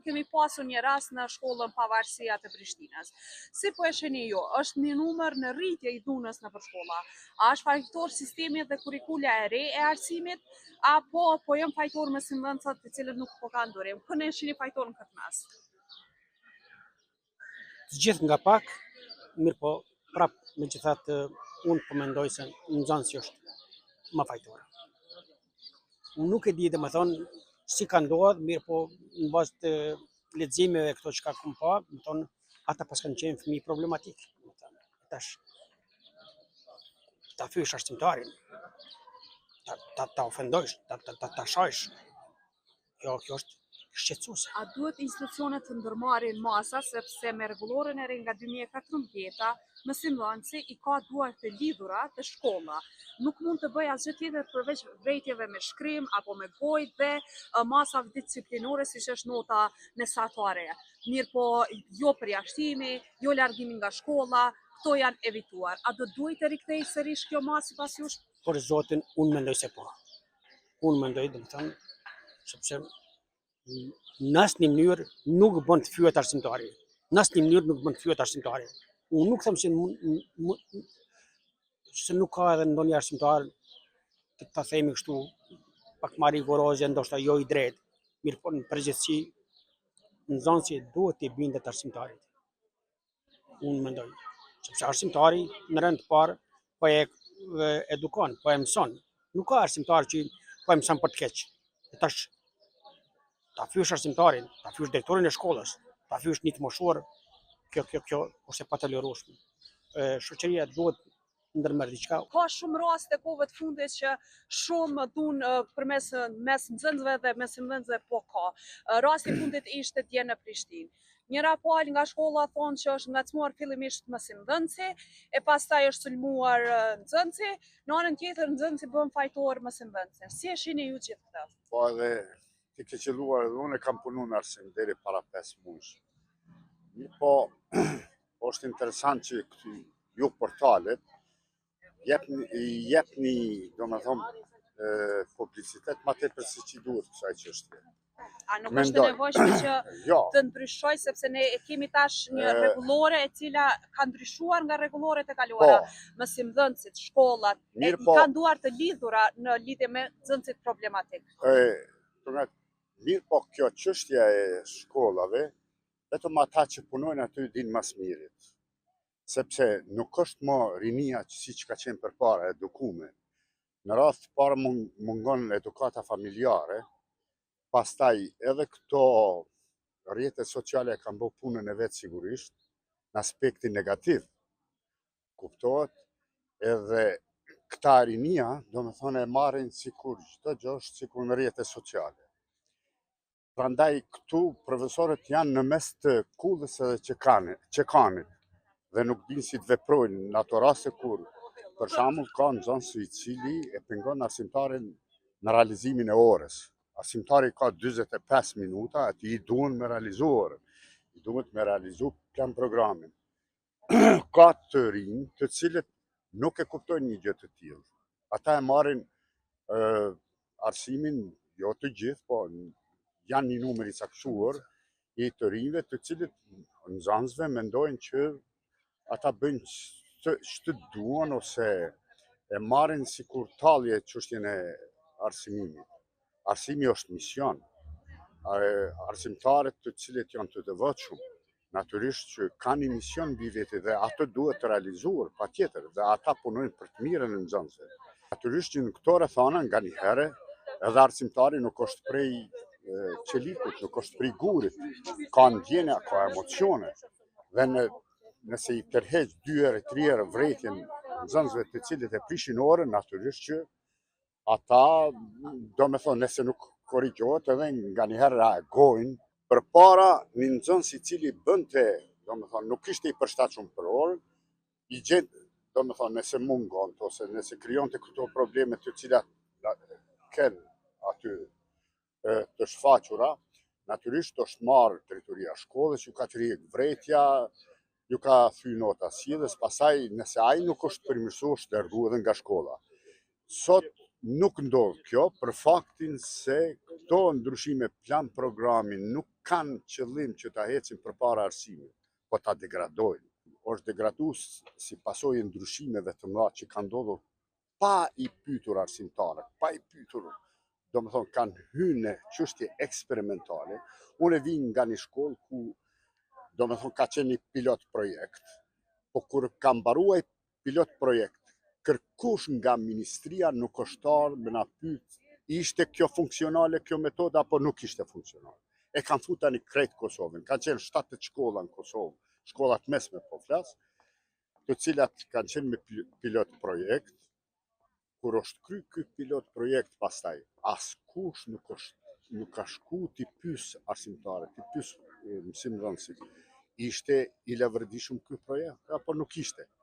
kemi pasur një rast në shkollën Pavarësia të Prishtinës. Si po e shihni ju, është një numër në rritje i dhunës në shkolla. A është fajtor sistemi dhe kurrikula e re e arsimit, apo po janë fajtor mësimdhënësat të cilët nuk po kanë durim? Kënë e shihni fajtor në këtë mes? Të gjithë nga pak, mirë po, prapë megjithatë unë po mendoj se nxënësi është më fajtor. Unë nuk e di domethënë si ka ndodhur, mirë po në bazë të leximeve këto që kam pa, domethënë ata pas kanë qenë fëmijë problematik. Tash ta fysh arsimtarin, ta ofendojsh, ta shajsh. Kjo është shqetësuese. A duhet institucionet të ndërmarrin masa, sepse me rregulloren e re nga 2014, mësimdhënësi i ka duart të lidhura të shkolla. Nuk mund të bëj asgjë tjetër përveç vërejtjeve me shkrim apo me gojë dhe masave disciplinore siç është nota mesatare. Mirë po, jo përjashtimi, jo largimi nga shkolla, këto janë evituar. A do duhet të rikthej sërish kjo masë sipas jush? Por zotin, unë mendoj se po. Unë mendoj, domethënë, sepse në asnjë mënyrë nuk bën të fyet arsimtari. Në asnjë mënyrë nuk bën të fyet arsimtari. Unë nuk them se nuk ka edhe ndonjë arsimtar të ta themi kështu pak më rigoroze, ndoshta jo i drejtë. Mirë po në përgjithësi nxënësi duhet t'i bindet arsimtarit. Unë mendoj. Sepse arsimtari në rend të parë po e edukon, po e mëson. Nuk ka arsimtar që po e mëson për të keq. Tash ta fysh arsimtarin, ta fysh drejtorin e shkollës, ta fysh një të moshuar, kjo është e patolerueshme. Shoqëria duhet ndërmerr diçka. Ka shumë raste kohëve të fundit që shumë dhunë përmes mes nxënësve dhe mësimdhënësve po ka. Rasti i fundit ishte dje në Prishtinë. Njëra palë nga shkolla thonë që është ngacmuar fillimisht mësimdhënësi, e pastaj është sulmuar nxënësi, në anën tjetër nxënësi bën fajtor mësimdhënësin. Si e shihni ju gjithë këtë? Po edhe ti ke qelluar edhe unë kam punuar në arsim deri para 5 muajsh. Po është interesant që këtu ju portalet jepni domethënë publicitet më tepër se ç'i duhet kësaj çështje. A nuk është e nevojshme që të ndryshoj, sepse ne kemi tash një rregullore e cila ka ndryshuar nga rregulloret e kaluara. Mësimdhënësit, shkollat kanë duar të lidhura në lidhje me nxënësit problematik. Mirë po kjo çështja e shkollave, vetëm ata që punojnë aty dinë më së miri. Sepse nuk është më rinia siç ka qenë përpara edukuar. Në rast të parë mungon edukata familjare, pastaj edhe këto rrjetet sociale kanë bërë punën e vet sigurisht në aspektin negativ. Kuptohet? Edhe këta rinia, domethënë e marrin sikur çdo gjë është sikur në rrjete sociale. Prandaj këtu profesorët janë në mes të kullës edhe çekanit dhe nuk dinë si të veprojnë në ato raste kur për shembull ka nxënës i cili e pengon arsimtarin në realizimin e orës. Arsimtari ka 45 minuta, aty i duhen me realizu orën. I duhet me realizu plan programin. Ka të rinj të cilët nuk e kuptojnë një gjë të tillë. Ata e marrin arsimin, jo të gjithë, po janë një numër i caktuar i të rinjve të cilët nxënësve mendojnë që ata bëjnë ç'të duan ose e marrin sikur tallje çështjen e arsimimit. Arsimi është mision. Arsimtarët të cilët janë të devotshëm, natyrisht që kanë një mision mbi vete dhe ato duhet të realizuar patjetër dhe ata punojnë për të mirën e nxënësve. Natyrisht që në këto rrethana nganjëherë edhe arsimtari nuk është prej qelikut, nuk është prej gurit, ka ndjenja, ka emocione dhe nëse i tërheq 2 herë, 3 herë vërejtjen nxënësve të cilët e prishin orën, natyrisht që ata, domethënë, nëse nuk korrigjohet edhe nganjëherë reagojnë. Përpara një nxënës i cili bënte, domethënë, nuk ishte i përshtatshëm për orën, i gjetë, domethënë, nëse mungon ose nëse krijonte këto probleme të cilat kanë aty të shfaqura, natyrisht është marrë drejtoria e shkollës, ju ka thirrë vërejtja, ju ka thyer nota sjelljes, pastaj nëse ai nuk është përmirësuar, është dërguar edhe nga shkolla. Sot nuk ndodh kjo për faktin se këto ndryshime plan programin nuk kanë qëllim që ta hecin përpara arsimit, po ta degradojnë. Është degradu si pasojë e ndryshimeve të mëdha që kanë ndodhur pa i pyetur arsimtarët, pa i pyetur, domethënë kanë hyrë në çështje eksperimentale. Unë vij nga një shkollë ku domethënë ka qenë një pilot projekt, po kur ka mbaruar pilot projekt, kërkush nga ministria nuk është ardhur me na pyet, ishte kjo funksionale kjo metoda apo nuk ishte funksionale. E kanë futur tani krejt Kosovën. Kanë qenë 70 shkolla në Kosovë, shkollat mesme po flas, të cilat kanë qenë me pilot projekt. Kur është kry ky pilot projekt pastaj, askush nuk ka shku t'i pyes arsimtarët, t'i pyes mësimdhënësit. Ishte i lavërdishëm ky projekt apo nuk ishte?